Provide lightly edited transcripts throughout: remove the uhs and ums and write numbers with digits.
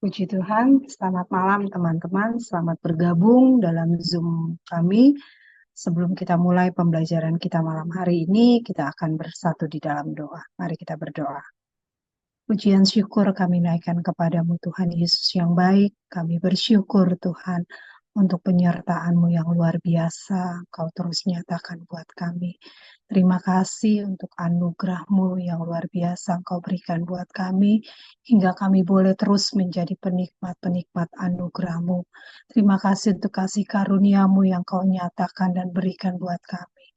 Puji Tuhan, selamat malam teman-teman, selamat bergabung dalam Zoom kami. Sebelum kita mulai pembelajaran kita malam hari ini, kita akan bersatu di dalam doa. Mari kita berdoa. Pujian syukur kami naikkan kepadamu Tuhan Yesus yang baik. Kami bersyukur Tuhan untuk penyertaan-Mu yang luar biasa. Kau terus nyatakan buat kami. Terima kasih untuk anugerah-Mu yang luar biasa Engkau berikan buat kami. Hingga kami boleh terus menjadi penikmat-penikmat anugerah-Mu. Terima kasih untuk kasih karunia-Mu yang Kau nyatakan dan berikan buat kami.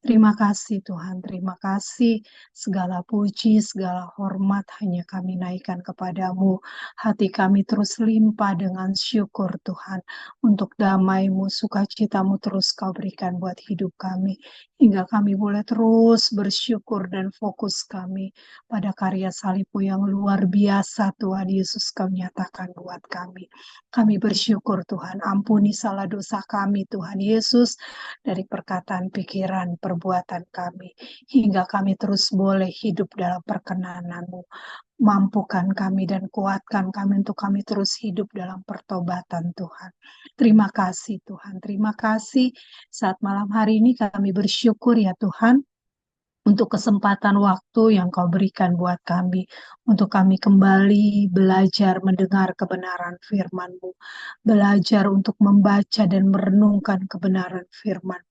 Terima kasih Tuhan, terima kasih. Segala puji, segala hormat hanya kami naikkan kepadamu. Hati kami terus limpah dengan syukur Tuhan. Untuk damai-Mu, sukacita-Mu terus Kau berikan buat hidup kami. Hingga kami boleh terus bersyukur dan fokus kami pada karya salib-Mu yang luar biasa Tuhan Yesus Kau nyatakan buat kami. Kami bersyukur Tuhan, ampuni salah dosa kami Tuhan Yesus dari perkataan, pikiran, perbuatan kami, hingga kami terus boleh hidup dalam perkenanan-Mu. Mampukan kami dan kuatkan kami untuk kami terus hidup dalam pertobatan Tuhan. Terima kasih Tuhan, terima kasih saat malam hari ini kami bersyukur ya Tuhan, untuk kesempatan waktu yang Kau berikan buat kami, untuk kami kembali belajar mendengar kebenaran firman-Mu, belajar untuk membaca dan merenungkan kebenaran firman.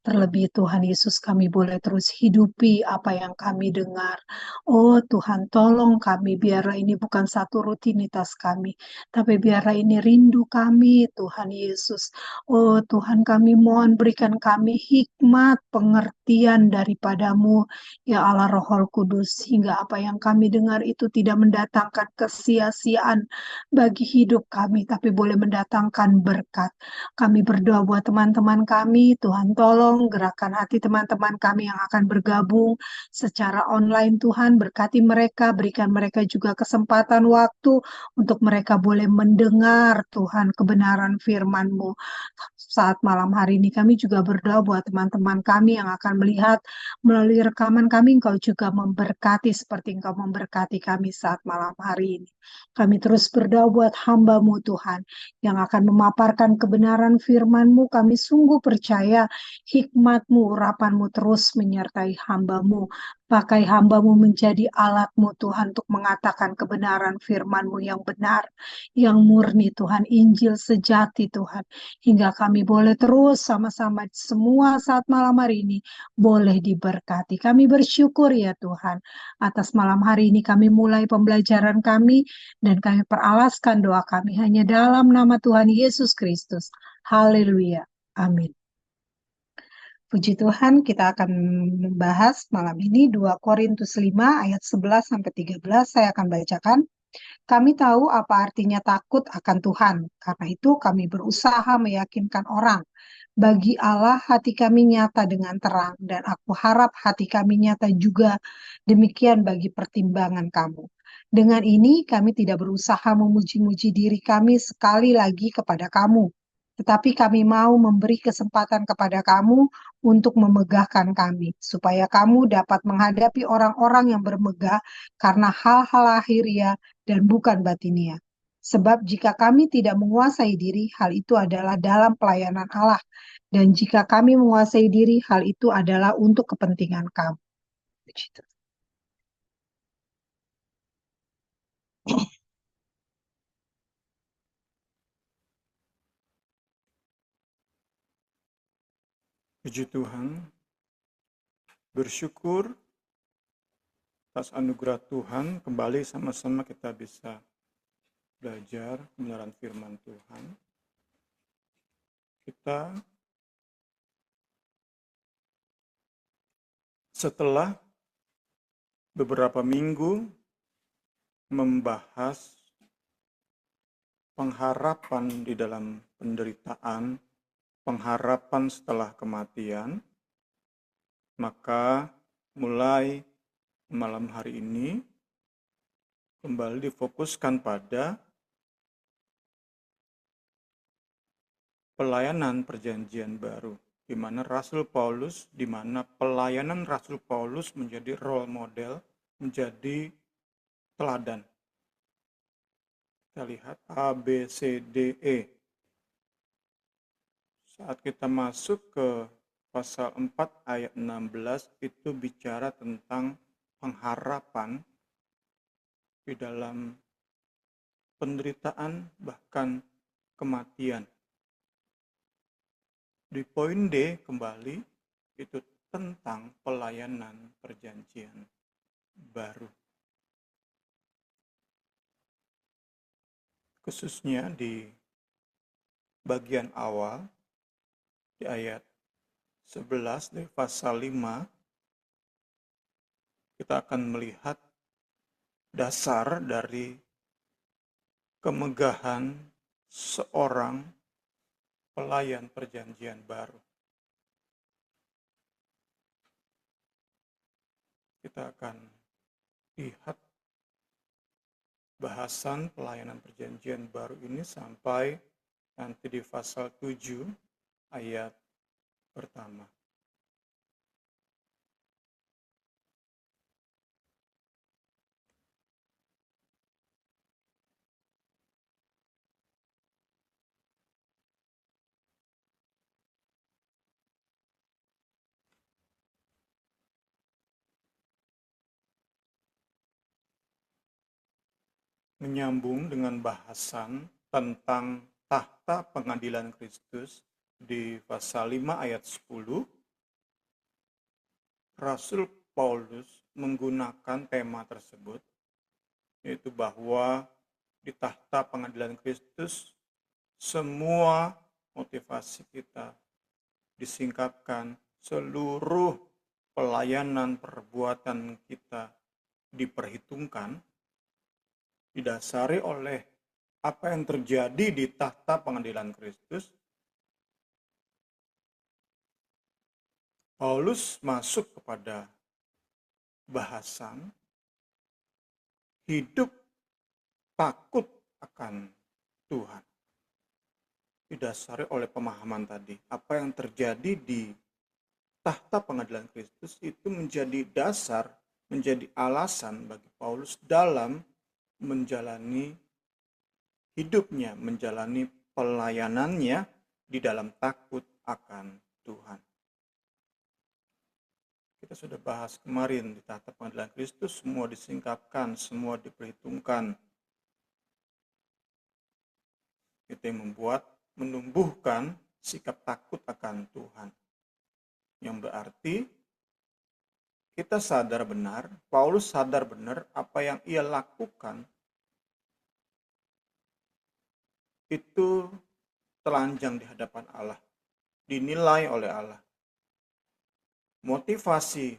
Terlebih Tuhan Yesus, kami boleh terus hidupi apa yang kami dengar. Oh Tuhan, tolong kami, biarlah ini bukan satu rutinitas kami, tapi biarlah ini rindu kami Tuhan Yesus. Oh Tuhan, kami mohon berikan kami hikmat, pengertian daripadamu, ya Allah Roh Kudus, sehingga apa yang kami dengar itu tidak mendatangkan kesia-siaan bagi hidup kami, tapi boleh mendatangkan berkat. Kami berdoa buat teman-teman kami, Tuhan tolong gerakan hati teman-teman kami yang akan bergabung secara online. Tuhan berkati mereka, berikan mereka juga kesempatan waktu untuk mereka boleh mendengar Tuhan kebenaran firman-Mu. Saat malam hari ini kami juga berdoa buat teman-teman kami yang akan melihat melalui rekaman kami, Engkau juga memberkati seperti Engkau memberkati kami saat malam hari ini. Kami terus berdoa buat hamba-Mu Tuhan, yang akan memaparkan kebenaran firman-Mu. Kami sungguh percaya hikmat-Mu, urapan-Mu terus menyertai hamba-Mu. Pakai hamba-Mu menjadi alat-Mu Tuhan untuk mengatakan kebenaran firman-Mu yang benar, yang murni Tuhan, Injil sejati Tuhan. Hingga kami boleh terus sama-sama semua saat malam hari ini boleh diberkati. Kami bersyukur ya Tuhan atas malam hari ini kami mulai pembelajaran kami dan kami peralaskan doa kami hanya dalam nama Tuhan Yesus Kristus. Haleluya. Amin. Puji Tuhan, kita akan membahas malam ini 2 Korintus 5 ayat 11 sampai 13. Saya akan bacakan. Kami tahu apa artinya takut akan Tuhan. Karena itu kami berusaha meyakinkan orang. Bagi Allah hati kami nyata dengan terang, dan aku harap hati kami nyata juga demikian bagi pertimbangan kamu. Dengan ini kami tidak berusaha memuji-muji diri kami sekali lagi kepada kamu, tetapi kami mau memberi kesempatan kepada kamu untuk memegahkan kami, supaya kamu dapat menghadapi orang-orang yang bermegah karena hal-hal lahiriah dan bukan batinia. Sebab jika kami tidak menguasai diri, hal itu adalah dalam pelayanan Allah. Dan jika kami menguasai diri, hal itu adalah untuk kepentingan kamu. Begitu. Puji Tuhan, bersyukur atas anugerah Tuhan, kembali sama-sama kita bisa belajar kebenaran firman Tuhan. Kita setelah beberapa minggu membahas pengharapan di dalam penderitaan, pengharapan setelah kematian, maka mulai malam hari ini kembali difokuskan pada pelayanan perjanjian baru, di mana pelayanan Rasul Paulus menjadi role model, menjadi teladan. Kita lihat A, B, C, D, E. Saat kita masuk ke pasal 4 ayat 16 itu bicara tentang pengharapan di dalam penderitaan bahkan kematian. Di poin D kembali itu tentang pelayanan perjanjian baru. Khususnya di bagian awal di ayat 11 dari pasal 5 kita akan melihat dasar dari kemegahan seorang pelayan perjanjian baru. Kita akan lihat bahasan pelayanan perjanjian baru ini sampai nanti di pasal 7 ayat pertama. Menyambung dengan bahasan tentang tahta pengadilan Kristus di pasal 5 ayat 10, Rasul Paulus menggunakan tema tersebut, yaitu bahwa di tahta pengadilan Kristus semua motivasi kita disingkapkan, seluruh pelayanan perbuatan kita diperhitungkan, didasari oleh apa yang terjadi di tahta pengadilan Kristus. Paulus masuk kepada bahasan hidup takut akan Tuhan. Didasari oleh pemahaman tadi, apa yang terjadi di tahta pengadilan Kristus itu menjadi dasar, menjadi alasan bagi Paulus dalam menjalani hidupnya, menjalani pelayanannya di dalam takut akan Tuhan. Kita sudah bahas kemarin di tahta pengadilan Kristus, semua disingkapkan, semua diperhitungkan. Itu yang menumbuhkan sikap takut akan Tuhan. Yang berarti kita sadar benar, Paulus sadar benar apa yang ia lakukan itu telanjang di hadapan Allah, dinilai oleh Allah. Motivasi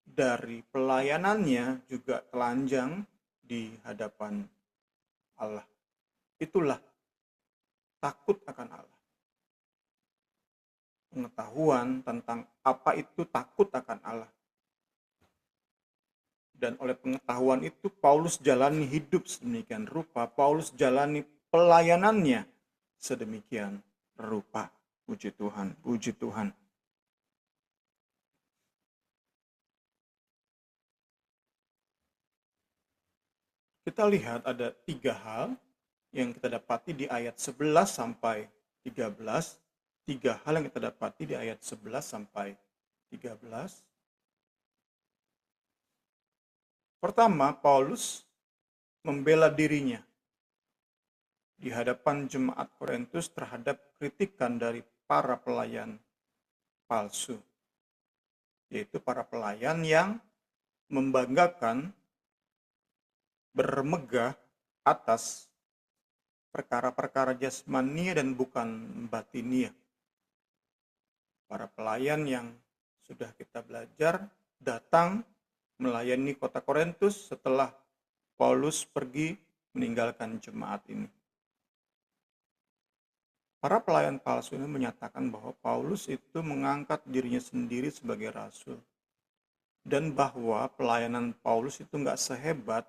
dari pelayanannya juga telanjang di hadapan Allah. Itulah takut akan Allah. Pengetahuan tentang apa itu takut akan Allah. Dan oleh pengetahuan itu Paulus jalani hidup sedemikian rupa, Paulus jalani pelayanannya sedemikian rupa. Puji Tuhan, puji Tuhan. Kita lihat ada 3 hal yang kita dapati di ayat 11 sampai 13. 3 hal yang kita dapati di ayat 11 sampai 13. Pertama, Paulus membela dirinya di hadapan jemaat Korintus terhadap kritikan dari para pelayan palsu, yaitu para pelayan yang membanggakan, bermegah atas perkara-perkara jasmania dan bukan batinia. Para pelayan yang sudah kita belajar datang melayani kota Korintus setelah Paulus pergi meninggalkan jemaat ini. Para pelayan palsu ini menyatakan bahwa Paulus itu mengangkat dirinya sendiri sebagai rasul. Dan bahwa pelayanan Paulus itu nggak sehebat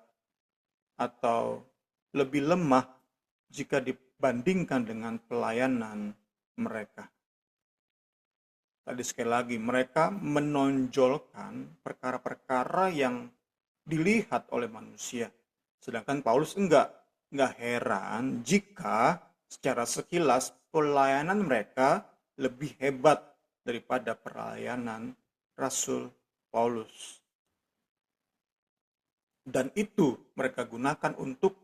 atau lebih lemah jika dibandingkan dengan pelayanan mereka. Tadi sekali lagi, mereka menonjolkan perkara-perkara yang dilihat oleh manusia. Sedangkan Paulus enggak. nggak heran jika secara sekilas pelayanan mereka lebih hebat daripada pelayanan Rasul Paulus. Dan itu mereka gunakan untuk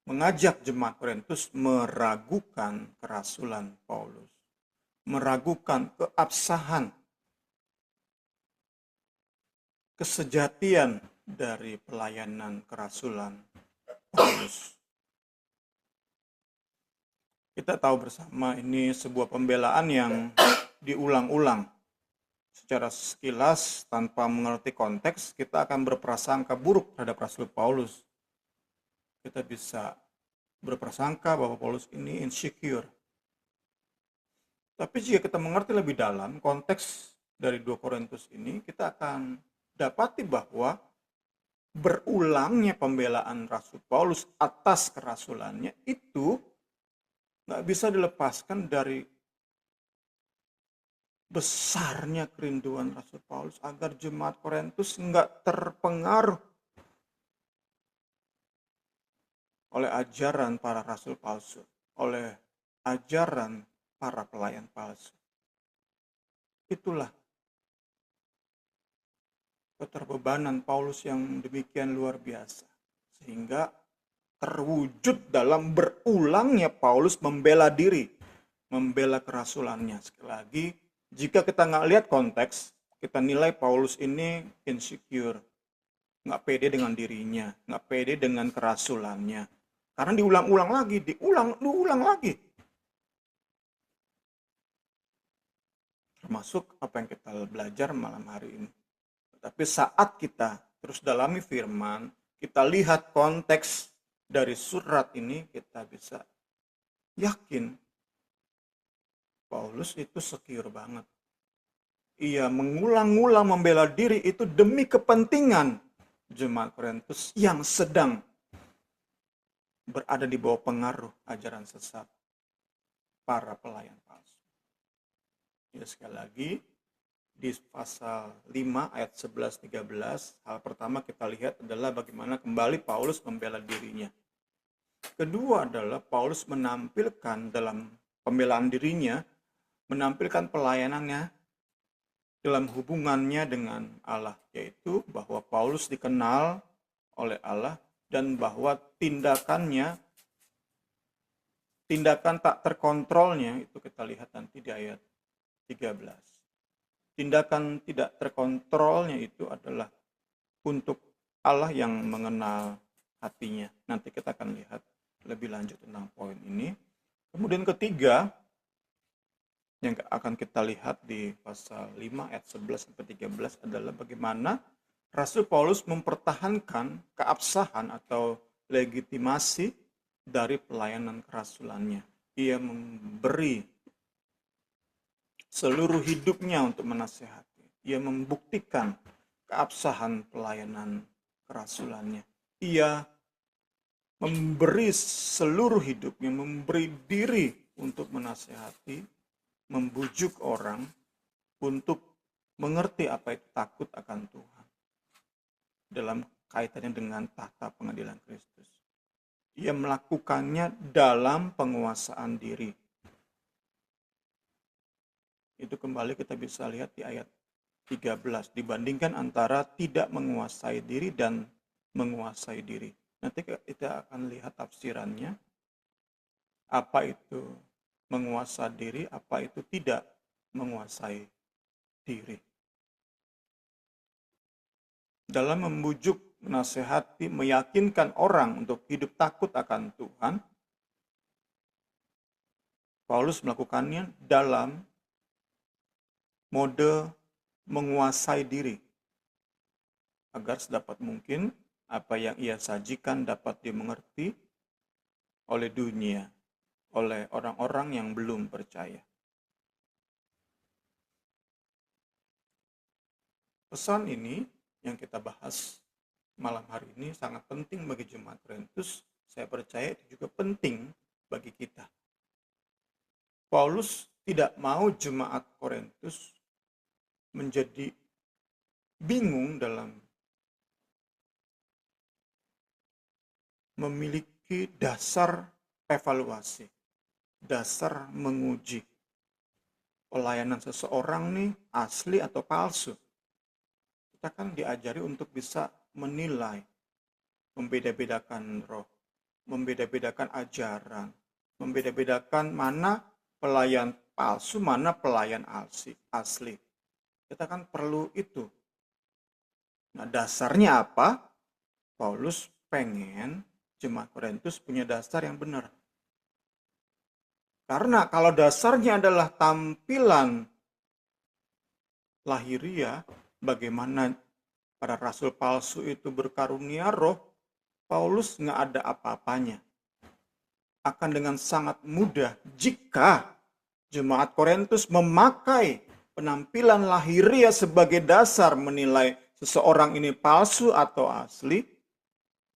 mengajak jemaat Korintus meragukan kerasulan Paulus, meragukan keabsahan, kesejatian dari pelayanan kerasulan Paulus. Kita tahu bersama ini sebuah pembelaan yang diulang-ulang. Secara sekilas, tanpa mengerti konteks, kita akan berprasangka buruk terhadap Rasul Paulus. Kita bisa berprasangka bahwa Paulus ini insecure. Tapi jika kita mengerti lebih dalam konteks dari 2 Korintus ini, kita akan dapati bahwa berulangnya pembelaan Rasul Paulus atas kerasulannya itu nggak bisa dilepaskan dari besarnya kerinduan Rasul Paulus agar jemaat Korintus nggak terpengaruh oleh ajaran para rasul palsu, oleh ajaran para pelayan palsu. Itulah keterbebanan Paulus yang demikian luar biasa, sehingga terwujud dalam berulangnya Paulus membela diri, membela kerasulannya. Sekali lagi, jika kita nggak lihat konteks, kita nilai Paulus ini insecure, nggak pede dengan dirinya, nggak pede dengan kerasulannya. Karena diulang-ulang lagi, diulang lagi. Termasuk apa yang kita belajar malam hari ini. Tapi saat kita terus dalami firman, kita lihat konteks dari surat ini, kita bisa yakin Paulus itu secure banget. Ia mengulang-ulang membela diri itu demi kepentingan jemaat Korintus yang sedang berada di bawah pengaruh ajaran sesat para pelayan palsu. Ya, sekali lagi, di pasal 5 ayat 11-13, hal pertama kita lihat adalah bagaimana kembali Paulus membela dirinya. Kedua adalah Paulus menampilkan dalam pembelaan dirinya, menampilkan pelayanannya dalam hubungannya dengan Allah, yaitu bahwa Paulus dikenal oleh Allah dan bahwa tindakan tak terkontrolnya, itu kita lihat nanti di ayat 13. Tindakan tidak terkontrolnya itu adalah untuk Allah yang mengenal hatinya. Nanti kita akan lihat lebih lanjut tentang poin ini. Kemudian ketiga, yang akan kita lihat di pasal 5 ayat 11-13 adalah bagaimana Rasul Paulus mempertahankan keabsahan atau legitimasi dari pelayanan kerasulannya. Ia memberi seluruh hidupnya untuk menasihati. Ia membuktikan keabsahan pelayanan kerasulannya. Ia memberi seluruh hidupnya, memberi diri untuk menasihati, membujuk orang untuk mengerti apa itu takut akan Tuhan dalam kaitannya dengan tahta pengadilan Kristus. Ia melakukannya dalam penguasaan diri. Itu kembali kita bisa lihat di ayat 13, dibandingkan antara tidak menguasai diri dan menguasai diri. Nanti kita akan lihat tafsirannya, apa itu menguasai diri, apa itu tidak menguasai diri. Dalam membujuk, menasehati, meyakinkan orang untuk hidup takut akan Tuhan, Paulus melakukannya dalam mode menguasai diri, agar sedapat mungkin apa yang ia sajikan dapat dimengerti oleh dunia, oleh orang-orang yang belum percaya. Pesan ini yang kita bahas malam hari ini sangat penting bagi jemaat Korintus. Saya percaya itu juga penting bagi kita. Paulus tidak mau jemaat Korintus menjadi bingung dalam memiliki memiliki dasar evaluasi, dasar menguji pelayanan seseorang nih asli atau palsu. Kita kan diajari untuk bisa menilai, membeda-bedakan roh, membeda-bedakan ajaran, membeda-bedakan mana pelayan palsu, mana pelayan asli. Kita kan perlu itu. Nah, dasarnya apa? Paulus pengen jemaat Korintus punya dasar yang benar. Karena kalau dasarnya adalah tampilan lahiriah, bagaimana para rasul palsu itu berkarunia roh, Paulus nggak ada apa-apanya. Akan dengan sangat mudah jika jemaat Korintus memakai penampilan lahiriah sebagai dasar menilai seseorang ini palsu atau asli,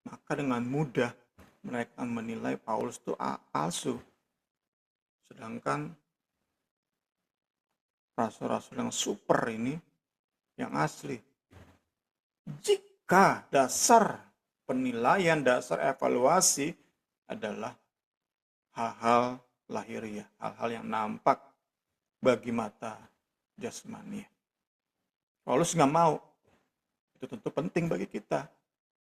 maka dengan mudah mereka menilai Paulus itu palsu. Sedangkan rasul-rasul yang super ini yang asli. Jika dasar penilaian, dasar evaluasi adalah hal-hal lahiriah, hal-hal yang nampak bagi mata jasmani. Paulus nggak mau. Itu tentu penting bagi kita.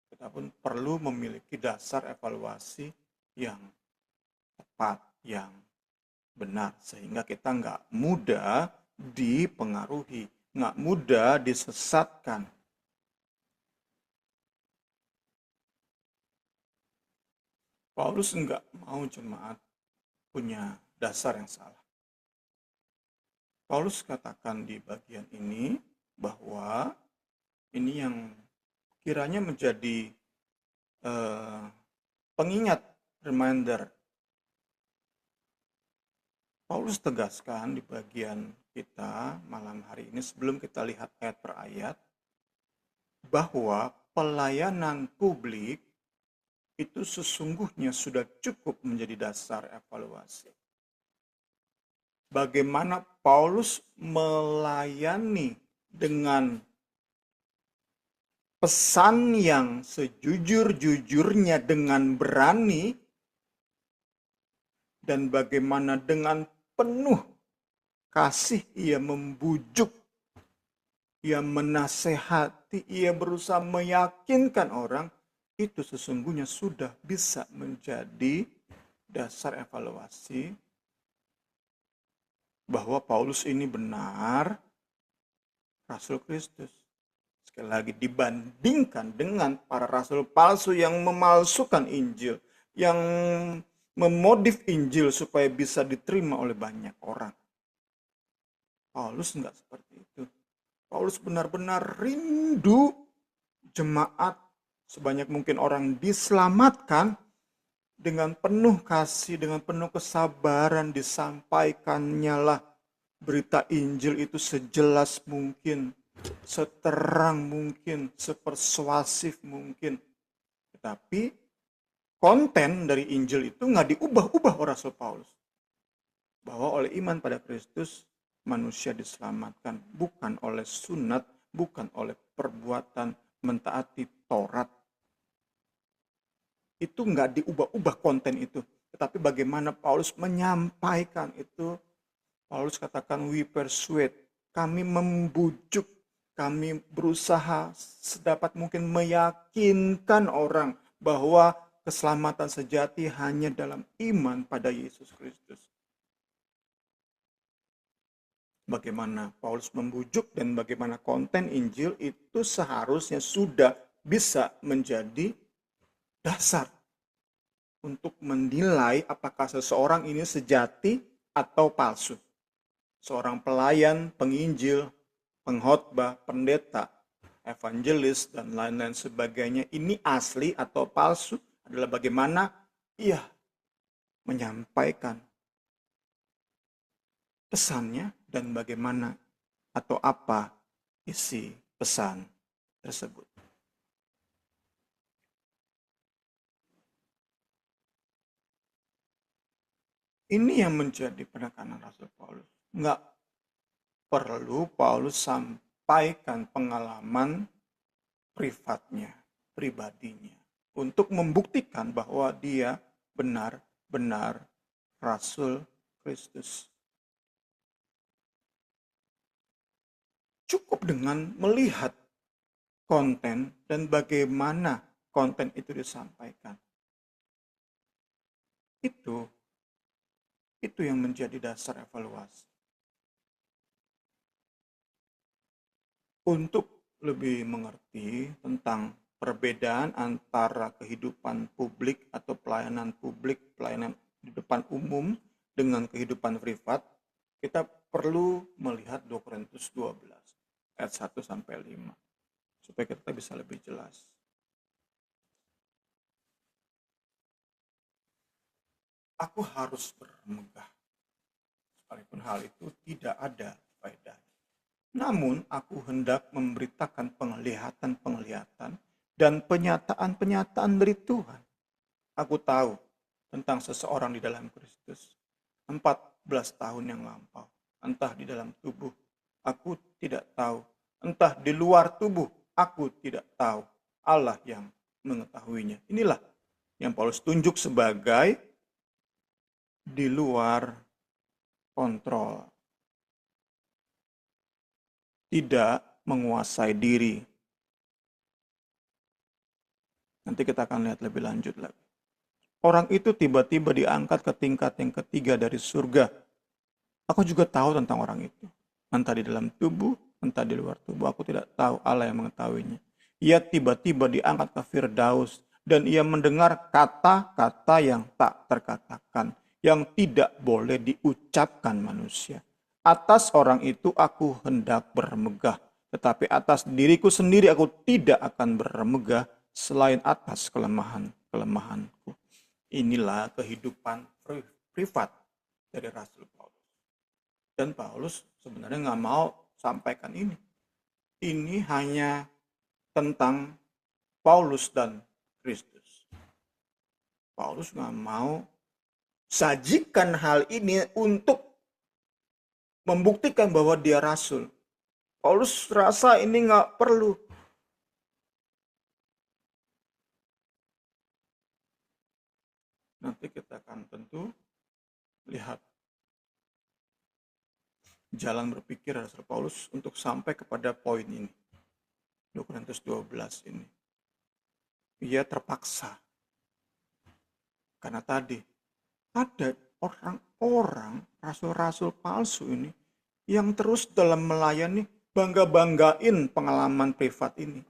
Kita pun perlu memiliki dasar evaluasi yang tepat, yang benar. Sehingga kita nggak mudah dipengaruhi, nggak mudah disesatkan. Paulus nggak mau jemaat punya dasar yang salah. Paulus katakan di bagian ini bahwa ini yang kiranya menjadi pengingat, reminder. Paulus tegaskan di bagian kita malam hari ini sebelum kita lihat ayat per ayat bahwa pelayanan publik itu sesungguhnya sudah cukup menjadi dasar evaluasi. Bagaimana Paulus melayani dengan pesan yang sejujur-jujurnya dengan berani, dan bagaimana dengan penuh kasih ia membujuk, ia menasehati, ia berusaha meyakinkan orang, itu sesungguhnya sudah bisa menjadi dasar evaluasi bahwa Paulus ini benar Rasul Kristus. Sekali lagi dibandingkan dengan para rasul palsu yang memalsukan Injil, yang memodif Injil supaya bisa diterima oleh banyak orang. Paulus enggak seperti itu. Paulus benar-benar rindu jemaat sebanyak mungkin orang diselamatkan, dengan penuh kasih, dengan penuh kesabaran disampaikannya lah berita Injil itu sejelas mungkin, seterang mungkin, sepersuasif mungkin. Tetapi konten dari Injil itu nggak diubah-ubah oleh Rasul Paulus. Bahwa oleh iman pada Kristus manusia diselamatkan, bukan oleh sunat, bukan oleh perbuatan mentaati Taurat. Itu nggak diubah-ubah konten itu. Tetapi bagaimana Paulus menyampaikan itu, Paulus katakan we persuade, kami membujuk, kami berusaha sedapat mungkin meyakinkan orang bahwa keselamatan sejati hanya dalam iman pada Yesus Kristus. Bagaimana Paulus membujuk dan bagaimana konten Injil itu seharusnya sudah bisa menjadi dasar untuk menilai apakah seseorang ini sejati atau palsu. Seorang pelayan, penginjil, pengkhotbah, pendeta, evangelis, dan lain-lain sebagainya, ini asli atau palsu adalah bagaimana ia menyampaikan pesannya dan bagaimana atau apa isi pesan tersebut. Ini yang menjadi penekanan Rasul Paulus. Enggak perlu Paulus sampaikan pengalaman privatnya, pribadinya, untuk membuktikan bahwa dia benar-benar Rasul Kristus. Cukup dengan melihat konten dan bagaimana konten itu disampaikan. Itu yang menjadi dasar evaluasi. Untuk lebih mengerti tentang perbedaan antara kehidupan publik atau pelayanan publik, pelayanan di depan umum dengan kehidupan privat, kita perlu melihat 2 Korintus 12 ayat 1 sampai 5 supaya kita bisa lebih jelas. Aku harus bermegah, sekalipun hal itu tidak ada faedahnya. Namun aku hendak memberitakan penglihatan-penglihatan dan penyataan-penyataan dari Tuhan. Aku tahu tentang seseorang di dalam Kristus 14 tahun yang lampau. Entah di dalam tubuh, aku tidak tahu. Entah di luar tubuh, aku tidak tahu. Allah yang mengetahuinya. Inilah yang Paulus tunjuk sebagai di luar kontrol. Tidak menguasai diri. Nanti kita akan lihat lebih lanjut lagi. Orang itu tiba-tiba diangkat ke tingkat yang ketiga dari surga. Aku juga tahu tentang orang itu. Entah di dalam tubuh, entah di luar tubuh. Aku tidak tahu, Allah yang mengetahuinya. Ia tiba-tiba diangkat ke Firdaus. Dan ia mendengar kata-kata yang tak terkatakan. Yang tidak boleh diucapkan manusia. Atas orang itu aku hendak bermegah. Tetapi atas diriku sendiri aku tidak akan bermegah. Selain atas kelemahan-kelemahanku. Inilah kehidupan privat dari Rasul Paulus. Dan Paulus sebenarnya nggak mau sampaikan ini. Ini hanya tentang Paulus dan Kristus. Paulus nggak mau sajikan hal ini untuk membuktikan bahwa dia Rasul. Paulus rasa ini nggak perlu. Nanti kita akan tentu lihat jalan berpikir Rasul Paulus untuk sampai kepada poin ini. 2 Korintus 12 ini. Ia terpaksa. Karena tadi ada orang-orang, rasul-rasul palsu ini yang terus dalam melayani bangga-banggain pengalaman privat ini.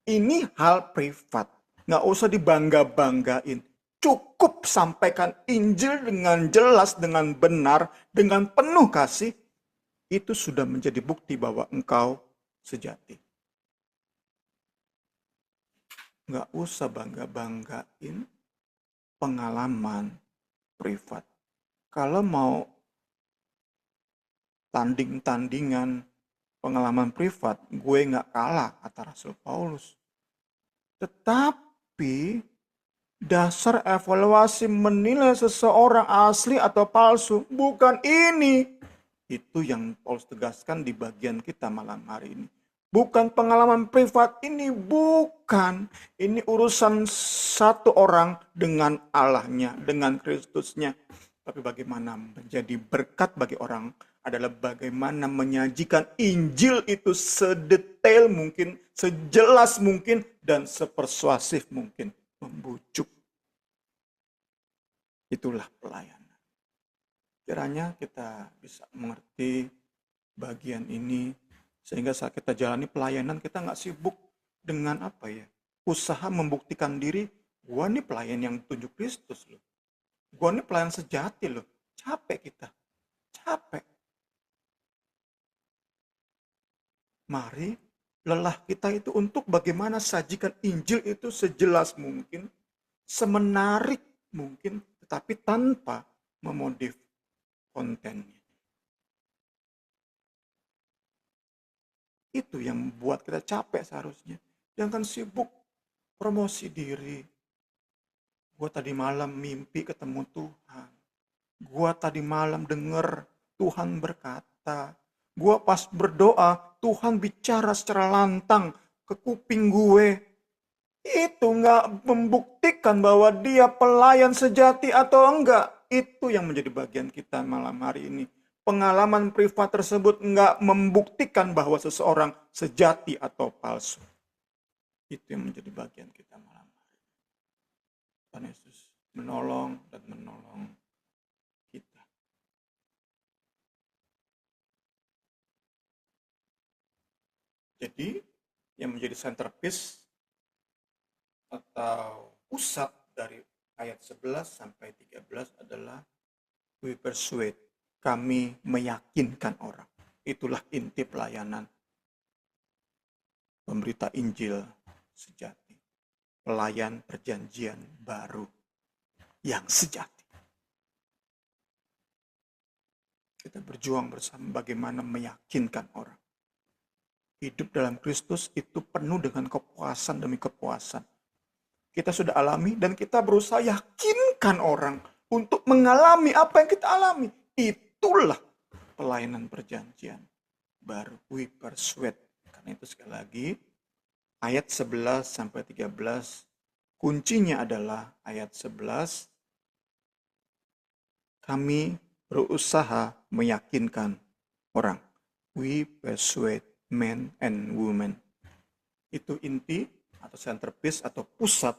Ini hal privat. Nggak usah dibangga-banggain. Cukup sampaikan Injil dengan jelas, dengan benar, dengan penuh kasih. Itu sudah menjadi bukti bahwa engkau sejati. Nggak usah bangga-banggain pengalaman privat. Kalau mau tanding-tandingan pengalaman privat, gue nggak kalah, kata Rasul Paulus. Tetapi dasar evaluasi menilai seseorang asli atau palsu bukan ini. Itu yang Paulus tegaskan di bagian kita malam hari ini. Bukan pengalaman privat ini, bukan. Ini urusan satu orang dengan Allahnya, dengan Kristusnya. Tapi bagaimana menjadi berkat bagi orang adalah bagaimana menyajikan Injil itu sedetail mungkin, sejelas mungkin, dan sepersuasif mungkin. Membujuk. Itulah pelayanan. Kiranya kita bisa mengerti bagian ini, sehingga saat kita jalani pelayanan kita nggak sibuk dengan apa ya, usaha membuktikan diri, gua nih pelayan yang tunjuk Kristus loh. Gua nih pelayan sejati loh. Capek kita. Capek. Mari lelah kita itu untuk bagaimana sajikan Injil itu sejelas mungkin, semenarik mungkin, tetapi tanpa memodif kontennya. Itu yang membuat kita capek seharusnya. Jangan sibuk promosi diri. Gua tadi malam mimpi ketemu Tuhan. Gua tadi malam dengar Tuhan berkata. Gua pas berdoa, Tuhan bicara secara lantang ke kuping gue. itu nggak membuktikan bahwa dia pelayan sejati atau enggak. Itu yang menjadi bagian kita malam hari ini. Pengalaman privat tersebut nggak membuktikan bahwa seseorang sejati atau palsu. Itu yang menjadi bagian kita malam hari ini. Tuhan Yesus menolong dan menolong kita. Jadi, yang menjadi centerpiece atau pusat dari ayat 11 sampai 13 adalah we persuade, kami meyakinkan orang. Itulah inti pelayanan pemberita Injil sejati. Pelayan perjanjian baru yang sejati. Kita berjuang bersama bagaimana meyakinkan orang. Hidup dalam Kristus itu penuh dengan kepuasan demi kepuasan. Kita sudah alami dan kita berusaha yakinkan orang untuk mengalami apa yang kita alami. Itulah pelayanan perjanjian baru. We persuade. Karena itu sekali lagi, ayat 11 sampai 13, kuncinya adalah ayat 11, kami berusaha meyakinkan orang. We persuade men and women. Itu inti atau centerpiece atau pusat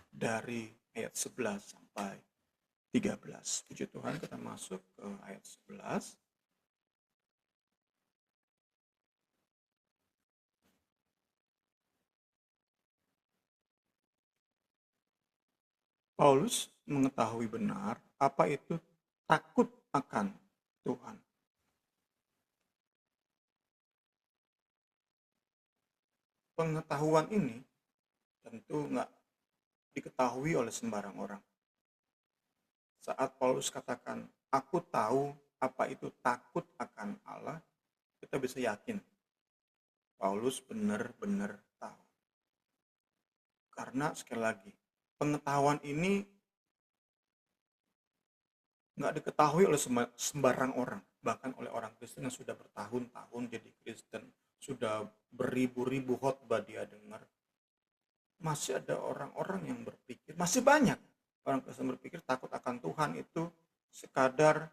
dari ayat 11 sampai 13. Puji Tuhan, kita masuk ke ayat 11. Paulus mengetahui benar apa itu takut akan Tuhan. Pengetahuan ini tentu nggak diketahui oleh sembarang orang. Saat Paulus katakan, aku tahu apa itu takut akan Allah, kita bisa yakin Paulus benar-benar tahu. Karena sekali lagi, pengetahuan ini nggak diketahui oleh sembarang orang, bahkan oleh orang Kristen yang sudah bertahun-tahun jadi Kristen, sudah beribu-ribu khotbah dia dengar. Masih ada orang-orang yang berpikir, masih banyak orang Kristen berpikir takut akan Tuhan itu sekadar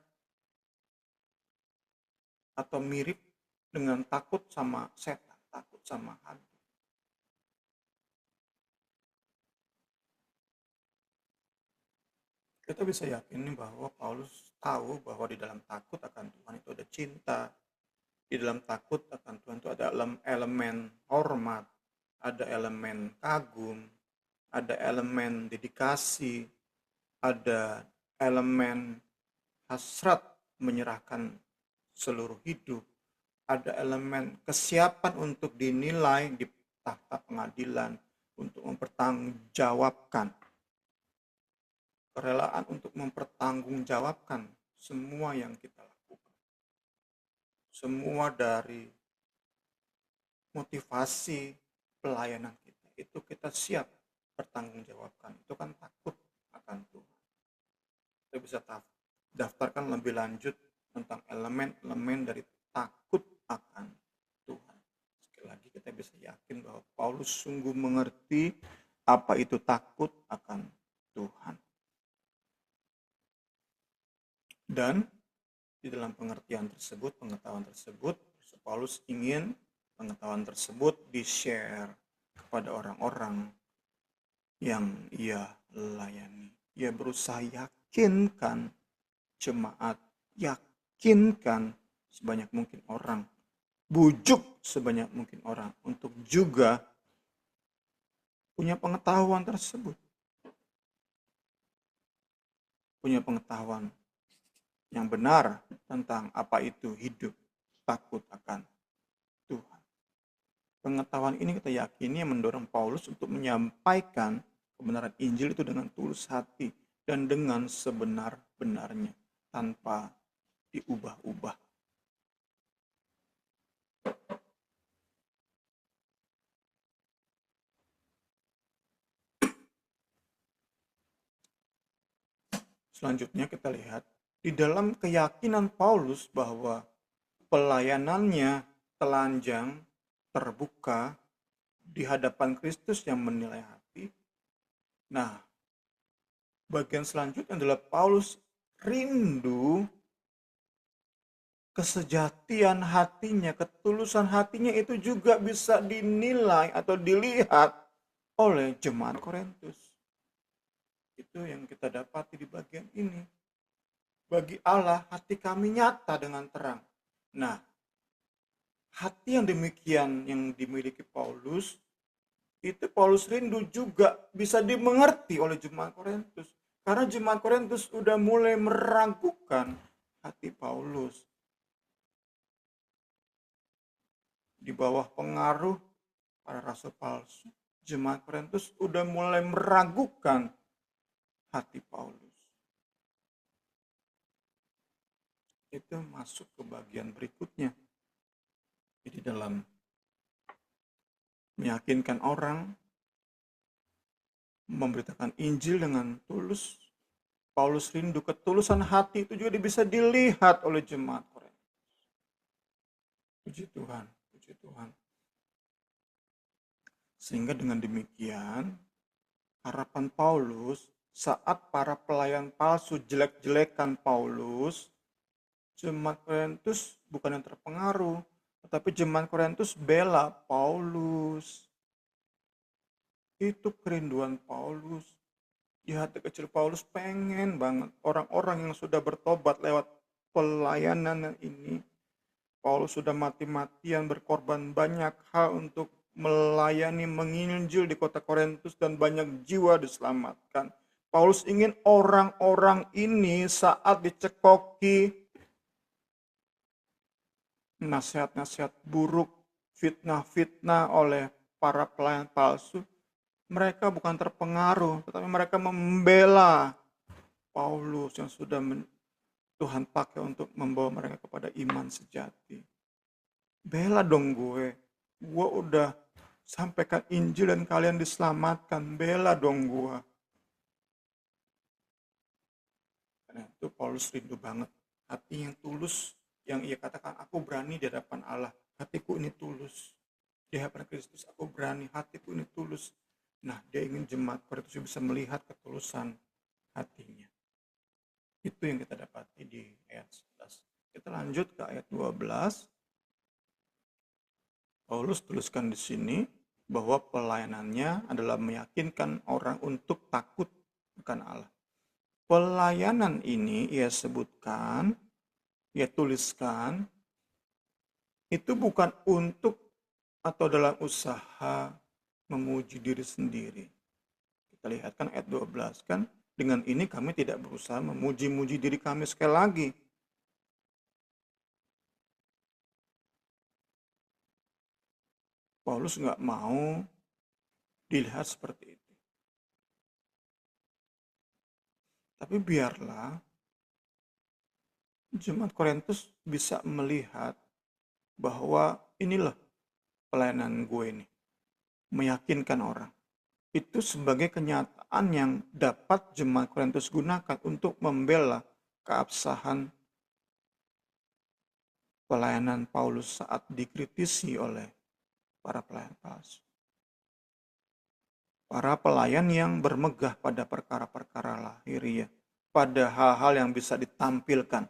atau mirip dengan takut sama setan, takut sama hantu. Kita bisa yakini bahwa Paulus tahu bahwa di dalam takut akan Tuhan itu ada cinta. Di dalam takut akan Tuhan itu ada elemen hormat, ada elemen kagum, ada elemen dedikasi, ada elemen hasrat menyerahkan seluruh hidup, ada elemen kesiapan untuk dinilai di tahta pengadilan, untuk mempertanggungjawabkan, kerelaan untuk mempertanggungjawabkan semua yang kita lakukan. Semua dari motivasi pelayanan kita, itu kita siap pertanggungjawabkan. Itu kan takut akan Tuhan. Kita bisa daftarkan lebih lanjut tentang elemen-elemen dari takut akan Tuhan. Sekali lagi kita bisa yakin bahwa Paulus sungguh mengerti apa itu takut akan Tuhan. Dan di dalam pengertian tersebut, pengetahuan tersebut, Paulus ingin pengetahuan tersebut di-share kepada orang-orang yang ia layani. Ia berusaha yakinkan jemaat, yakinkan sebanyak mungkin orang, bujuk sebanyak mungkin orang untuk juga punya pengetahuan tersebut. Punya pengetahuan yang benar tentang apa itu hidup takut akan Tuhan. Pengetahuan ini kita yakini yang mendorong Paulus untuk menyampaikan kebenaran Injil itu dengan tulus hati dan dengan sebenar-benarnya tanpa diubah-ubah. Selanjutnya kita lihat di dalam keyakinan Paulus bahwa pelayanannya telanjang, terbuka di hadapan Kristus yang menilai hati, Nah, bagian selanjutnya adalah Paulus rindu kesejatian hatinya, ketulusan hatinya itu juga bisa dinilai atau dilihat oleh jemaat Korintus. Itu yang kita dapati di bagian ini. Bagi Allah, hati kami nyata dengan terang. Nah, hati yang demikian yang dimiliki Paulus, itu Paulus rindu juga bisa dimengerti oleh jemaat Korintus. Karena jemaat Korintus sudah mulai meragukan hati Paulus. Di bawah pengaruh para rasul palsu, jemaat Korintus sudah mulai meragukan hati Paulus. Itu masuk ke bagian berikutnya. Jadi dalam meyakinkan orang, memberitakan Injil dengan tulus, Paulus rindu ketulusan hati itu juga bisa dilihat oleh jemaat Korintus. Puji Tuhan, puji Tuhan. Sehingga dengan demikian, harapan Paulus saat para pelayan palsu jelek-jelekan Paulus, jemaat Korintus bukan yang terpengaruh, tetapi jemaat Korintus bela Paulus. Itu kerinduan Paulus. Di hati kecil Paulus pengen banget orang-orang yang sudah bertobat lewat pelayanan ini. Paulus sudah mati-matian berkorban banyak hal untuk melayani, menginjil di kota Korintus dan banyak jiwa diselamatkan. Paulus ingin orang-orang ini saat dicekoki nasihat-nasihat buruk, fitnah-fitnah oleh para pelayan palsu, mereka bukan terpengaruh, tetapi mereka membela Paulus yang sudah Tuhan pakai untuk membawa mereka kepada iman sejati. Bela dong gue udah sampaikan Injil dan kalian diselamatkan, bela dong gue. Karena itu Paulus rindu banget, hati yang tulus, yang ia katakan, aku berani di hadapan Allah, hatiku ini tulus. Di hadapan Kristus aku berani, hatiku ini tulus. Nah, dia ingin jemaat Korintus bisa melihat ketulusan hatinya. Itu yang kita dapati di ayat 11. Kita lanjut ke ayat 12. Paulus tuliskan di sini bahwa pelayanannya adalah meyakinkan orang untuk takut akan Allah. Pelayanan ini ia sebutkan, ia tuliskan, itu bukan untuk atau dalam usaha memuji diri sendiri. Kita lihat kan ayat 12 kan, dengan ini kami tidak berusaha memuji-muji diri kami sekali lagi. Paulus nggak mau dilihat seperti itu. Tapi biarlah jemaat Korintus bisa melihat bahwa inilah pelayanan gue ini. Meyakinkan orang. Itu sebagai kenyataan yang dapat jemaat Korintus gunakan untuk membela keabsahan pelayanan Paulus saat dikritisi oleh para pelayan palsu. Para pelayan yang bermegah pada perkara-perkara lahiriah, pada hal-hal yang bisa ditampilkan,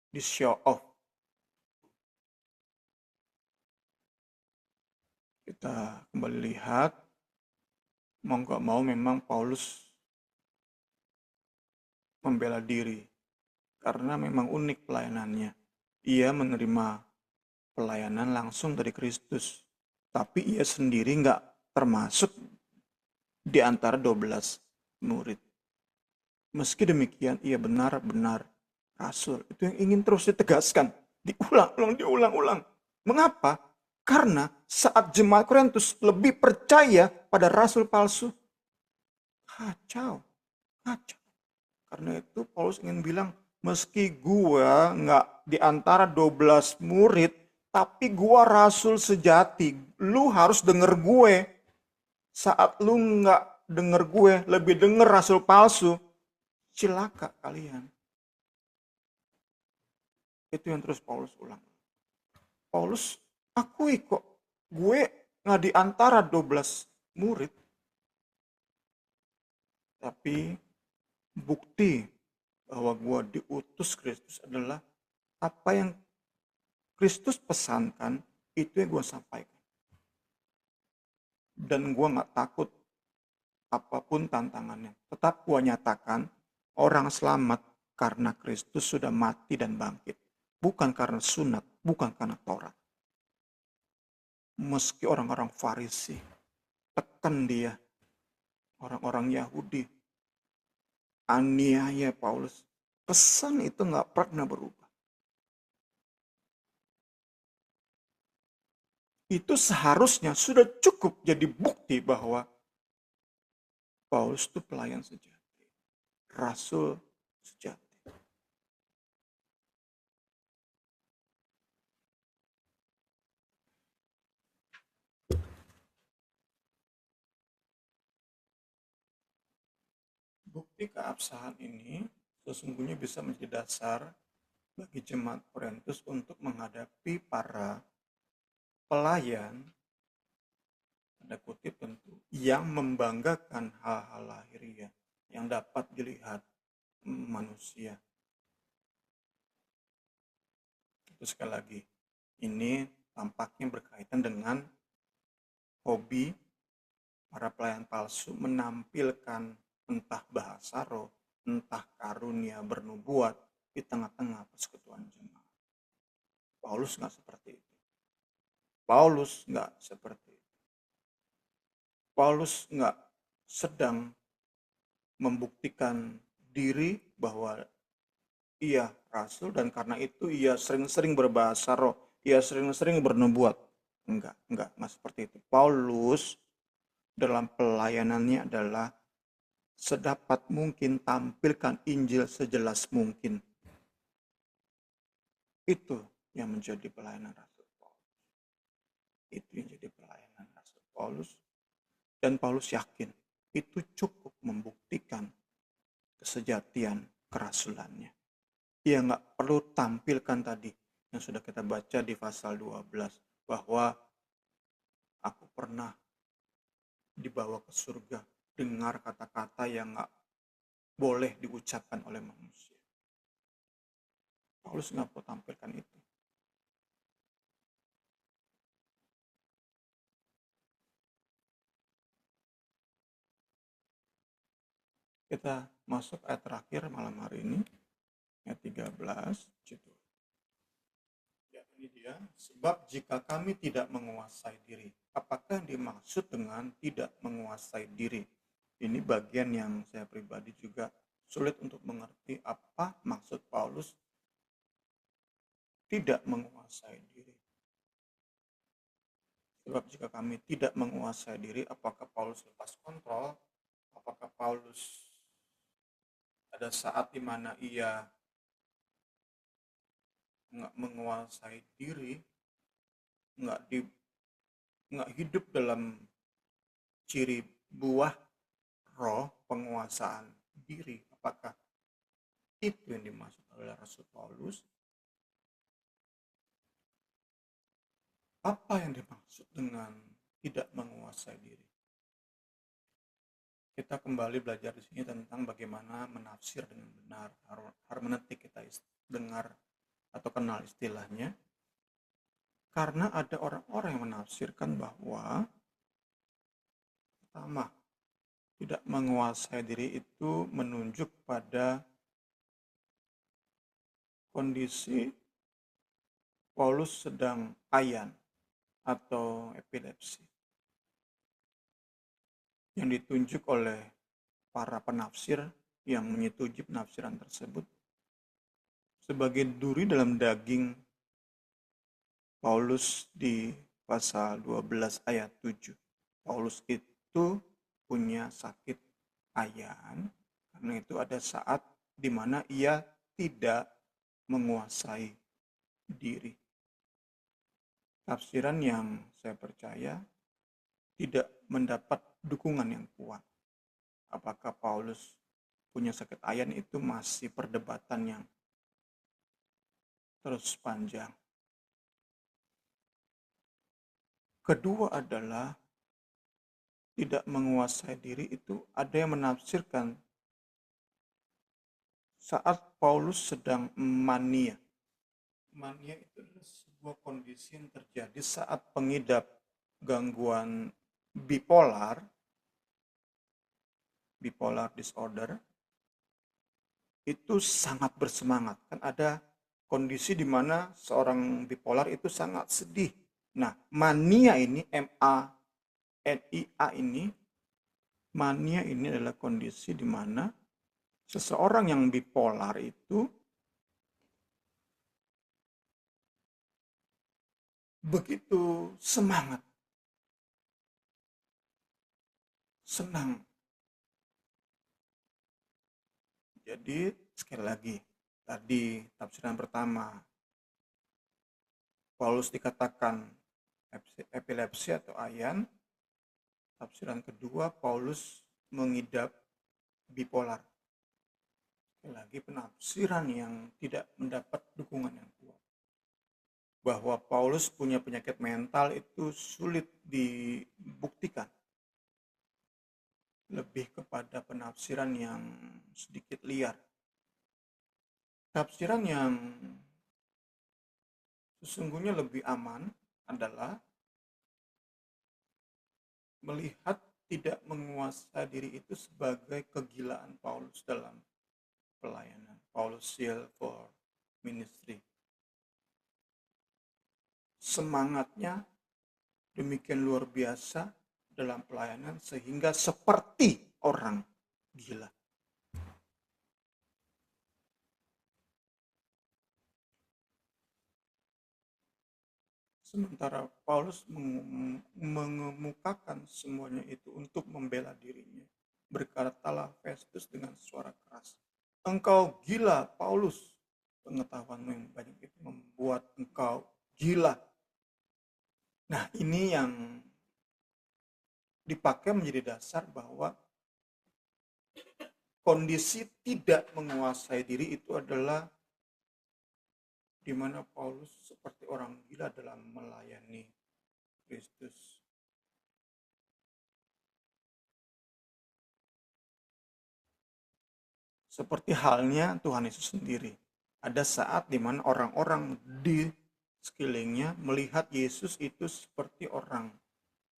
di show off. Kita kembali lihat, mau gak mau memang Paulus membela diri, karena memang unik pelayanannya. Ia menerima pelayanan langsung dari Kristus, tapi ia sendiri gak termasuk di antara 12 murid. Meski demikian, ia benar-benar rasul. Itu yang ingin terus ditegaskan. Diulang-ulang. Mengapa? Karena saat jemaat Korintus lebih percaya pada rasul palsu, kacau. Karena itu Paulus ingin bilang, meski gua nggak di antara 12 murid, tapi gua rasul sejati. Lu harus denger gue. Saat lu nggak denger gue, lebih denger rasul palsu, cilaka kalian. Itu yang terus Paulus ulang. Paulus akui kok, gue nggak di antara 12 murid. Tapi bukti bahwa gue diutus Kristus adalah apa yang Kristus pesankan, itu yang gue sampaikan. Dan gue gak takut apapun tantangannya. Tetap gue nyatakan orang selamat karena Kristus sudah mati dan bangkit. Bukan karena sunat, bukan karena Taurat. Meski orang-orang Farisi tekan dia, orang-orang Yahudi aniaya Paulus, pesan itu gak pernah berubah. Itu seharusnya sudah cukup jadi bukti bahwa Paulus itu pelayan sejati, rasul sejati. Bukti keabsahan ini sesungguhnya bisa menjadi dasar bagi jemaat Korintus untuk menghadapi para pelayan, tanda kutip tentu, yang membanggakan hal-hal lahiriah yang dapat dilihat manusia. Itu sekali lagi, ini tampaknya berkaitan dengan hobi para pelayan palsu menampilkan entah bahasa roh, entah karunia bernubuat di tengah-tengah persekutuan jemaat. Paulus nggak seperti itu. Paulus nggak seperti itu. Paulus nggak sedang membuktikan diri bahwa ia rasul dan karena itu ia sering-sering berbahasa roh, ia sering-sering bernubuat. Enggak seperti itu. Paulus dalam pelayanannya adalah sedapat mungkin tampilkan Injil sejelas mungkin. Itu yang menjadi pelayanan Rasul Paulus. Itu yang jadi pelayanan Rasul Paulus. Dan Paulus yakin itu cukup membuktikan kesejatian kerasulannya. Ia nggak perlu tampilkan tadi yang sudah kita baca di pasal 12 bahwa aku pernah dibawa ke surga dengar kata-kata yang nggak boleh diucapkan oleh manusia. Paulus nggak perlu tampilkan itu. Kita masuk ayat terakhir malam hari ini, ayat 13, judul. Ya, ini dia. Sebab jika kami tidak menguasai diri, apakah yang dimaksud dengan tidak menguasai diri? Ini bagian yang saya pribadi juga sulit untuk mengerti apa maksud Paulus tidak menguasai diri. Sebab jika kami tidak menguasai diri, apakah Paulus lepas kontrol? Apakah Paulus ada saat di mana ia nggak menguasai diri, nggak hidup dalam ciri buah roh penguasaan diri? Apakah itu yang dimaksud oleh Rasul Paulus? Apa yang dimaksud dengan tidak menguasai diri? Kita kembali belajar di sini tentang bagaimana menafsir dengan benar, hermeneutik kita dengar atau kenal istilahnya. Karena ada orang-orang yang menafsirkan bahwa pertama, tidak menguasai diri itu menunjuk pada kondisi Paulus sedang ayan atau epilepsi. Yang ditunjuk oleh para penafsir yang menyetujui penafsiran tersebut sebagai duri dalam daging Paulus di pasal 12 ayat 7. Paulus itu punya sakit ayan, karena itu ada saat di mana ia tidak menguasai diri. Tafsiran yang saya percaya tidak mendapat dukungan yang kuat. Apakah Paulus punya sakit ayan itu masih perdebatan yang terus panjang. Kedua adalah tidak menguasai diri itu ada yang menafsirkan saat Paulus sedang mania. Mania itu adalah sebuah kondisi yang terjadi saat pengidap gangguan bipolar disorder, itu sangat bersemangat. Kan ada kondisi di mana seorang bipolar itu sangat sedih. Nah, mania ini, mania ini adalah kondisi di mana seseorang yang bipolar itu begitu semangat, senang. Jadi sekali lagi, tadi tafsiran pertama, Paulus dikatakan epilepsi atau ayan. Tafsiran kedua, Paulus mengidap bipolar. Sekali lagi penafsiran yang tidak mendapat dukungan yang kuat. Bahwa Paulus punya penyakit mental itu sulit dibuktikan. Lebih kepada penafsiran yang sedikit liar. Tafsiran yang sesungguhnya lebih aman adalah melihat tidak menguasai diri itu sebagai kegilaan Paulus dalam pelayanan. Paulus Seal for Ministry. Semangatnya demikian luar biasa dalam pelayanan sehingga seperti orang gila. Sementara Paulus mengemukakan semuanya itu untuk membela dirinya. Berkatalah Festus dengan suara keras, "Engkau gila, Paulus. Pengetahuanmu yang banyak itu membuat engkau gila." Nah, ini yang dipakai menjadi dasar bahwa kondisi tidak menguasai diri itu adalah di mana Paulus seperti orang gila dalam melayani Kristus. Seperti halnya Tuhan Yesus sendiri. Ada saat di mana orang-orang di sekelilingnya melihat Yesus itu seperti orang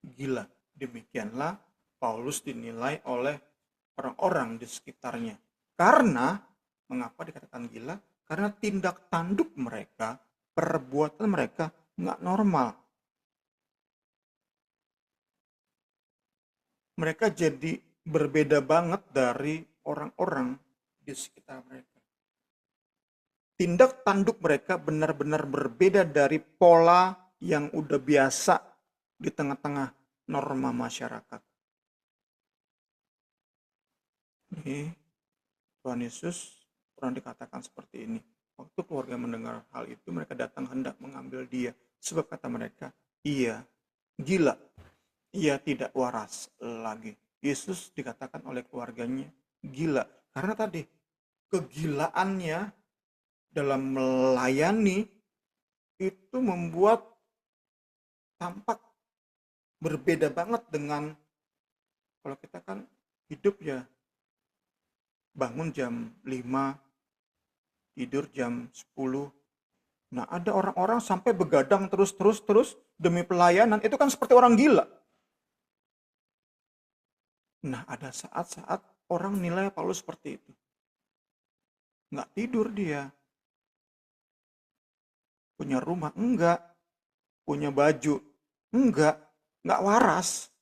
gila. Demikianlah Paulus dinilai oleh orang-orang di sekitarnya. Karena, mengapa dikatakan gila? Karena tindak tanduk mereka, perbuatan mereka nggak normal. Mereka jadi berbeda banget dari orang-orang di sekitar mereka. Tindak tanduk mereka benar-benar berbeda dari pola yang udah biasa di tengah-tengah norma masyarakat. Ini Tuhan Yesus pernah dikatakan seperti ini. Waktu keluarga mendengar hal itu, mereka datang hendak mengambil dia. Sebab kata mereka, ia gila, ia tidak waras lagi. Yesus dikatakan oleh keluarganya gila. Karena tadi kegilaannya dalam melayani itu membuat tampak berbeda banget dengan kalau kita kan hidup ya bangun jam 5, tidur jam 10. Nah, ada orang-orang sampai begadang terus demi pelayanan, itu kan seperti orang gila. Nah, ada saat-saat orang nilai Paulus seperti itu. Nggak tidur dia. Punya rumah? Enggak. Punya baju? Enggak. Nggak waras.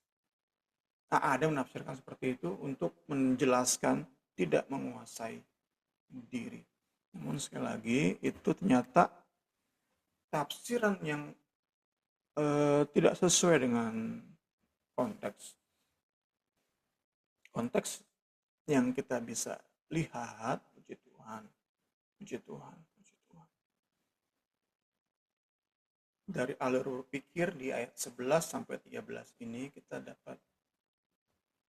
Nah, ada menafsirkan seperti itu untuk menjelaskan tidak menguasai diri. Namun sekali lagi, itu ternyata tafsiran yang tidak sesuai dengan konteks. Konteks yang kita bisa lihat, puji Tuhan, puji Tuhan, puji Tuhan. Dari alur berpikir di ayat 11 sampai 13 ini kita dapat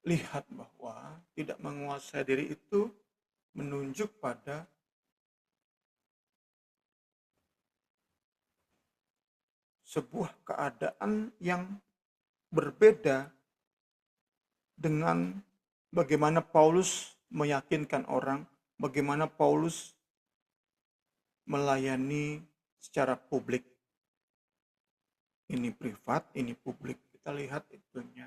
lihat bahwa tidak menguasai diri itu menunjuk pada sebuah keadaan yang berbeda dengan bagaimana Paulus meyakinkan orang, bagaimana Paulus melayani secara publik. Ini privat, ini publik. Kita lihat itunya,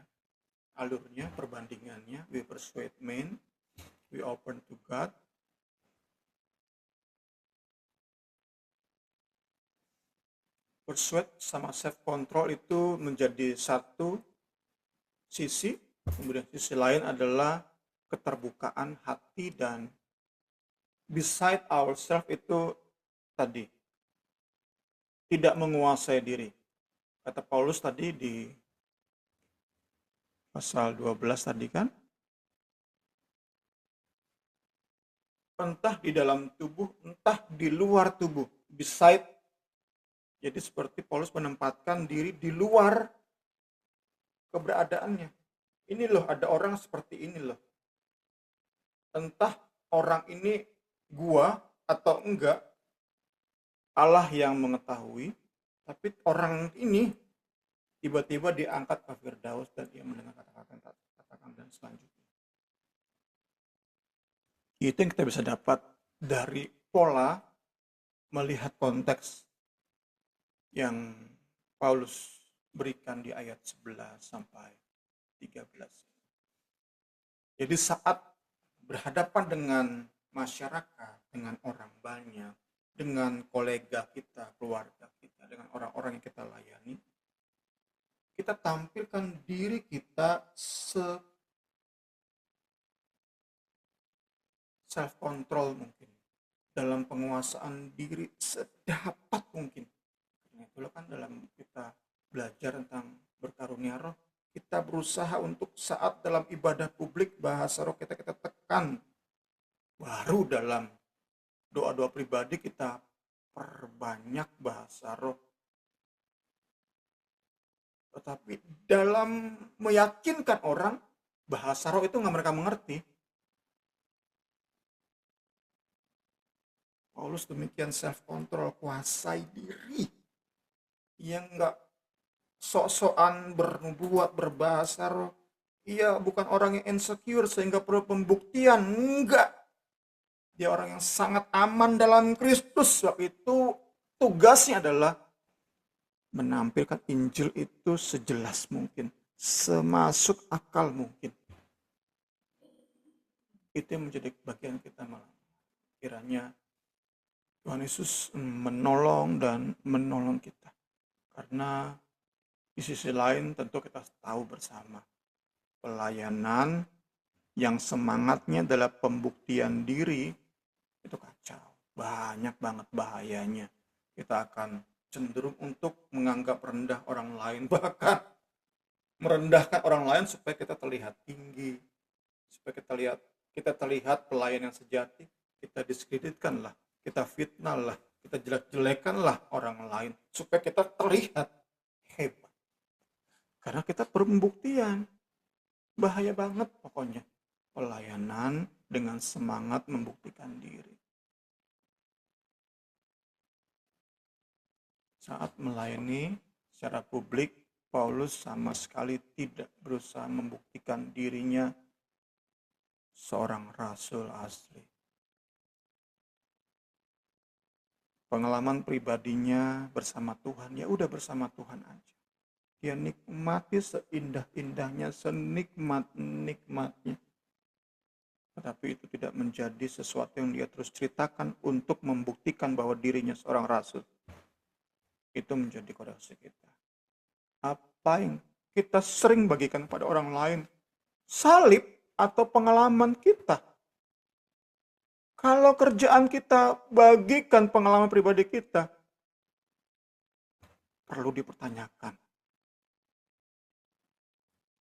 alurnya, perbandingannya. We persuade men, we open to God. Persuade sama self-control itu menjadi satu sisi, kemudian sisi lain adalah keterbukaan hati dan beside ourselves itu tadi, tidak menguasai diri. Kata Paulus tadi di pasal 12 tadi kan, entah di dalam tubuh, entah di luar tubuh, beside. Jadi seperti Paulus menempatkan diri di luar keberadaannya. Ini loh, ada orang seperti ini loh. Entah orang ini gua atau enggak, Allah yang mengetahui, tapi orang ini tiba-tiba diangkat ke Firdaus dan dia mendengar kata-kata dan selanjutnya. Itu yang kita bisa dapat dari pola melihat konteks yang Paulus berikan di ayat 11 sampai 13. Jadi saat berhadapan dengan masyarakat, dengan orang banyak, dengan kolega kita, keluarga kita, dengan orang-orang yang kita layani, kita tampilkan diri kita self-control mungkin, dalam penguasaan diri sedapat mungkin. Itulah kan dalam kita belajar tentang berkarunia roh, kita berusaha untuk saat dalam ibadah publik bahasa roh kita tekan. Baru dalam doa-doa pribadi kita perbanyak bahasa roh. Tetapi dalam meyakinkan orang, bahasa roh itu nggak mereka mengerti. Paulus demikian self-control, kuasai diri. Yang nggak sok-sokan bernubuat, berbahasa roh. Ia bukan orang yang insecure sehingga perlu pembuktian. Enggak. Dia orang yang sangat aman dalam Kristus. Sebab itu tugasnya adalah menampilkan Injil itu sejelas mungkin, semasuk akal mungkin. Itu yang menjadi bagian kita malam. Kiranya Tuhan Yesus menolong dan menolong kita. Karena di sisi lain tentu kita tahu bersama, pelayanan yang semangatnya adalah pembuktian diri, itu kacau. Banyak banget bahayanya. Kita akan cenderung untuk menganggap rendah orang lain, bahkan merendahkan orang lain supaya kita terlihat tinggi, supaya kita terlihat pelayan yang sejati. Kita diskreditkan lah, kita fitnah lah, kita jelek-jelekan lah orang lain supaya kita terlihat hebat. Karena kita pembuktian. Bahaya banget pokoknya pelayanan dengan semangat membuktikan diri. Saat melayani secara publik, Paulus sama sekali tidak berusaha membuktikan dirinya seorang rasul asli. Pengalaman pribadinya bersama Tuhan, ya udah bersama Tuhan aja. Dia nikmati seindah-indahnya, senikmat-nikmatnya. Tetapi itu tidak menjadi sesuatu yang dia terus ceritakan untuk membuktikan bahwa dirinya seorang rasul. Itu menjadi koreksi kita. Apa yang kita sering bagikan pada orang lain, salib atau pengalaman kita. Kalau kerjaan kita bagikan pengalaman pribadi kita, perlu dipertanyakan.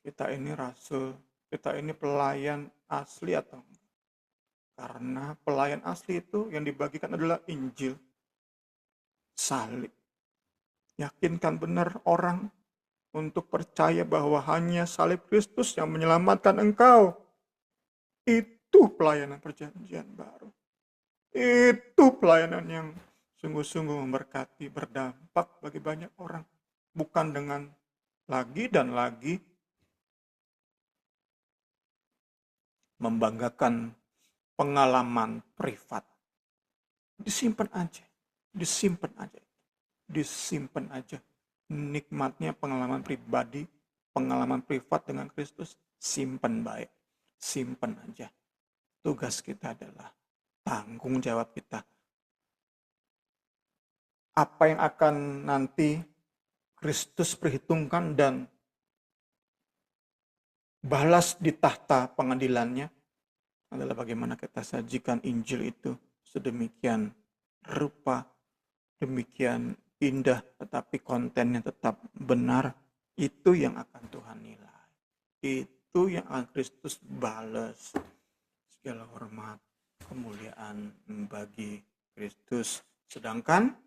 Kita ini rasul, kita ini pelayan asli atau enggak? Karena pelayan asli itu yang dibagikan adalah Injil, salib. Yakinkan benar orang untuk percaya bahwa hanya salib Kristus yang menyelamatkan engkau. Itu pelayanan perjanjian baru. Itu pelayanan yang sungguh-sungguh memberkati, berdampak bagi banyak orang. Bukan dengan lagi dan lagi membanggakan pengalaman privat. Disimpan aja, disimpan aja, disimpan aja. Nikmatnya pengalaman pribadi, pengalaman privat dengan Kristus, simpan baik, simpan aja. Tugas kita adalah tanggung jawab kita. Apa yang akan nanti Kristus perhitungkan dan balas di tahta pengadilannya adalah bagaimana kita sajikan Injil itu sedemikian rupa, demikian indah, tetapi kontennya tetap benar. Itu yang akan Tuhan nilai. Itu yang akan Kristus balas. Segala hormat, kemuliaan bagi Kristus. Sedangkan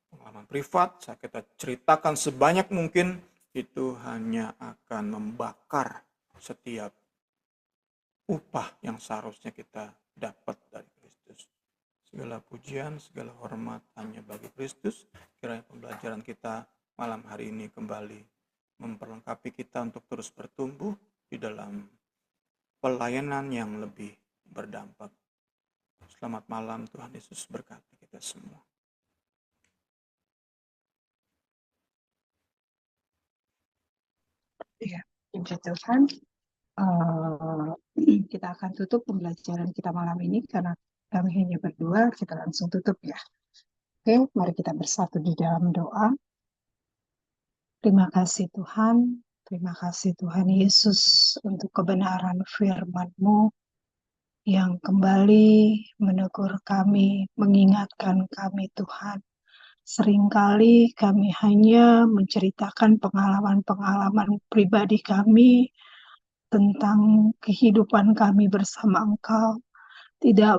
pengalaman privat, saya kita ceritakan sebanyak mungkin, itu hanya akan membakar setiap upah yang seharusnya kita dapat dari Kristus. Segala pujian, segala hormat hanya bagi Kristus. Kiranya pembelajaran kita malam hari ini kembali memperlengkapi kita untuk terus bertumbuh di dalam pelayanan yang lebih berdampak. Selamat malam, Tuhan Yesus berkati kita semua. Ya, puji Tuhan. Kita akan tutup pembelajaran kita malam ini karena kami hanya berdua. Kita langsung tutup ya. Oke, mari kita bersatu di dalam doa. Terima kasih Tuhan. Terima kasih Tuhan Yesus untuk kebenaran firman-Mu yang kembali menegur kami, mengingatkan kami Tuhan. Seringkali kami hanya menceritakan pengalaman-pengalaman pribadi kami tentang kehidupan kami bersama Engkau. Tidak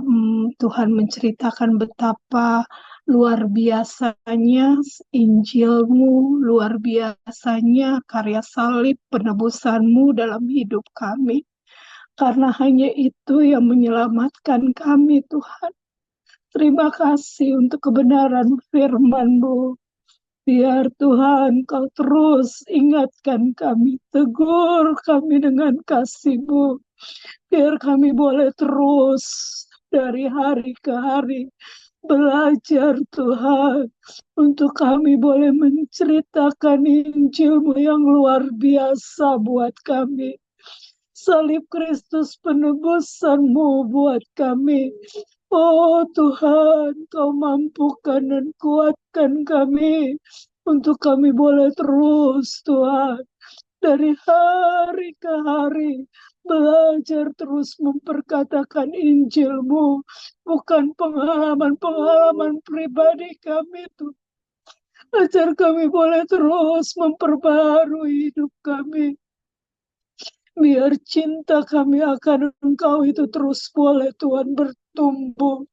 Tuhan menceritakan betapa luar biasanya Injil-Mu, luar biasanya karya salib penebusan-Mu dalam hidup kami. Karena hanya itu yang menyelamatkan kami Tuhan. Terima kasih untuk kebenaran firman-Mu. Biar Tuhan Kau terus ingatkan kami, tegur kami dengan kasih-Mu. Biar kami boleh terus dari hari ke hari belajar Tuhan. Untuk kami boleh menceritakan Injil-Mu yang luar biasa buat kami. Salib Kristus penebusan-Mu buat kami. Oh Tuhan, Kau mampukan dan kuatkan kami untuk kami boleh terus Tuhan dari hari ke hari belajar terus memperkatakan Injil-Mu, bukan pengalaman-pengalaman pribadi kami Tuhan. Ajar kami boleh terus memperbarui hidup kami. Biar cinta kami akan Engkau itu terus boleh Tuhan bertumbuh.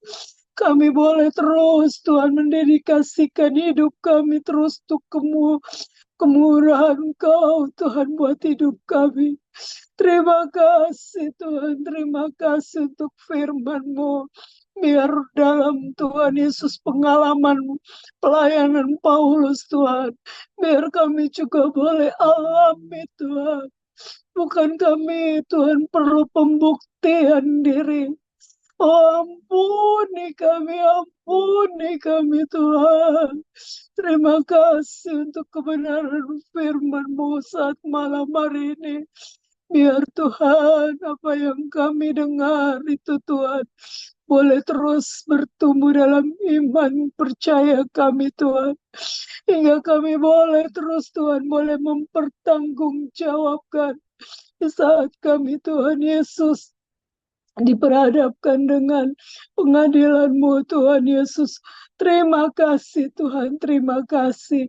Kami boleh terus Tuhan mendedikasikan hidup kami terus untuk kemurahan Engkau Tuhan buat hidup kami. Terima kasih Tuhan, terima kasih untuk firman-Mu. Biar dalam Tuhan Yesus pengalaman pelayanan Paulus Tuhan, biar kami juga boleh alami Tuhan. Bukan kami Tuhan perlu pembuktian diri. Oh ampuni kami Tuhan. Terima kasih untuk kebenaran firman-Mu saat malam hari ini. Biar Tuhan apa yang kami dengar itu Tuhan boleh terus bertumbuh dalam iman percaya kami Tuhan. Hingga kami boleh terus Tuhan boleh mempertanggungjawabkan di saat kami Tuhan Yesus diperhadapkan dengan pengadilan-Mu Tuhan Yesus. Terima kasih Tuhan, terima kasih.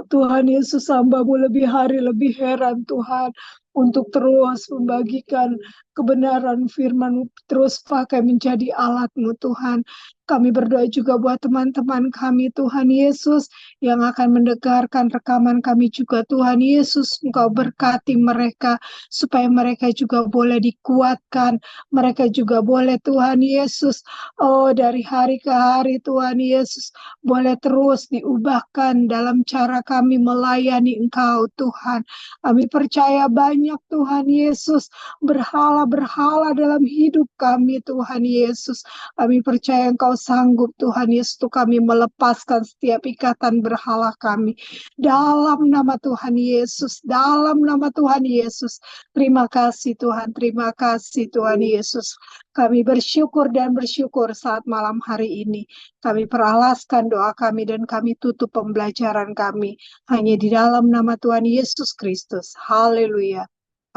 Tuhan Yesus hamba-Mu lebih hari lebih heran Tuhan untuk terus membagikan kebenaran firman-Mu, terus pakai menjadi alat-Mu Tuhan. Kami berdoa juga buat teman-teman kami Tuhan Yesus yang akan mendengarkan rekaman kami juga Tuhan Yesus. Engkau berkati mereka supaya mereka juga boleh dikuatkan. Mereka juga boleh Tuhan Yesus, oh dari hari ke hari Tuhan Yesus, boleh terus diubahkan dalam cara kami melayani Engkau Tuhan. Kami percaya banyak banyak Tuhan Yesus berhala-berhala dalam hidup kami Tuhan Yesus. Kami percaya Engkau sanggup Tuhan Yesus untuk kami melepaskan setiap ikatan berhala kami. Dalam nama Tuhan Yesus, dalam nama Tuhan Yesus. Terima kasih Tuhan, terima kasih Tuhan Yesus. Kami bersyukur dan bersyukur saat malam hari ini. Kami peralaskan doa kami dan kami tutup pembelajaran kami hanya di dalam nama Tuhan Yesus Kristus. Haleluya.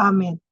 Amin.